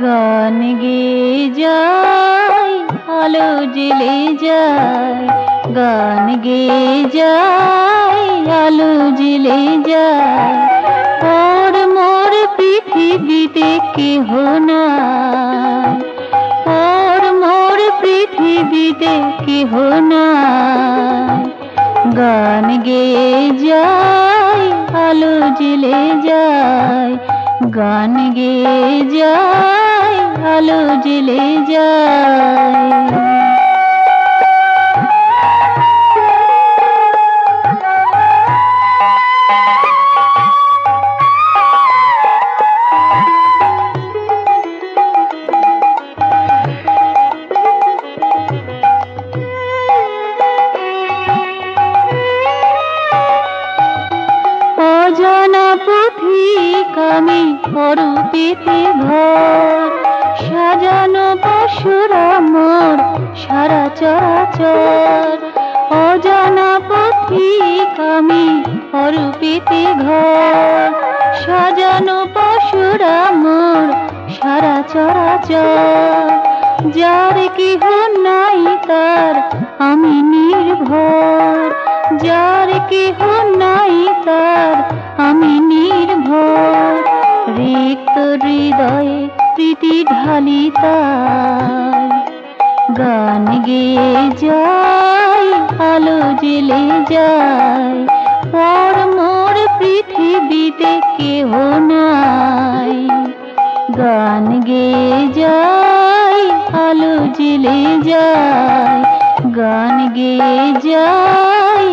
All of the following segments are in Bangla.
গান গেয়ে যায় আলো জ্বেলে যায়, গান গেয়ে যায় আলো জ্বেলে যায়। ওর মোর পৃথিবীতে কেহ নাই, ওর মোর পৃথিবীতে কেহ নাই। গান গেয়ে যায় আলো জ্বেলে যায়, গান গেয়ে যায় আলো জ্বেলে যায়। অজানা পথিক আমি অরূপেতে ঘর, সাজানো পশুরা মোর সারা চরাচর। অজানা পথিক আমি অরূপেতে ঘর, সাজানো পশুরা মোর সারা চরাচর। যার কেহ নাই তার আমি নির্ভর, যার কেহ নাই তার আমি নির্ভর। রিক্ত হৃদয়ে প্রীতি ঢালি তার, গান গেয়ে যায় আলো জ্বেলে যায়। পর মোর পৃথিবীতে কেহ নাই, গান গেয়ে যায় আলো জ্বেলে যায়, গান গেয়ে যায়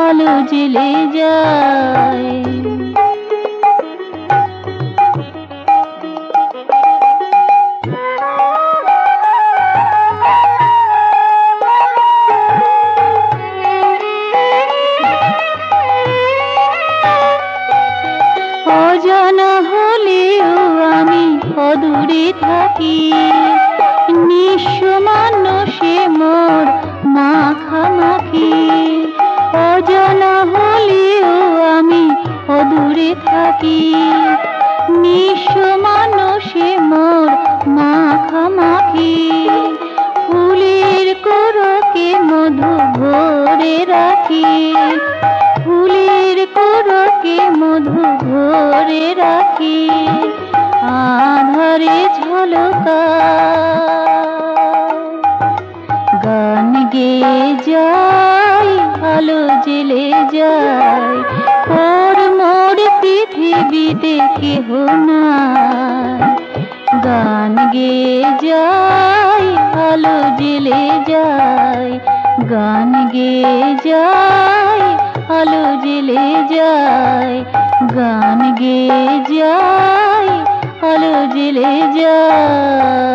আলো জ্বেলে যায়। অজানা হলেও আমি অদূরে থাকি, নিঃস্ব মানসে মোর মাখামাখি। অজানা হলেও আমি অদূরে থাকি, নিঃস্ব মানসে মোর মাখামাখি। ফুলের কোরকে মধু ভরে রাখি, ফুলের কোরকে মধু ভরে রাখি। আধারে ঝলকায় গান গেয়ে যায় আলো জ্বেলে যায়। ওর মোর পৃথিবীতে কেহ নাই, গান গেয়ে যায় আলো জ্বেলে যায়, গান গেয়ে যায় আলো জ্বেলে যায়, গান গেয়ে যায় আলো জ্বেলে যায়।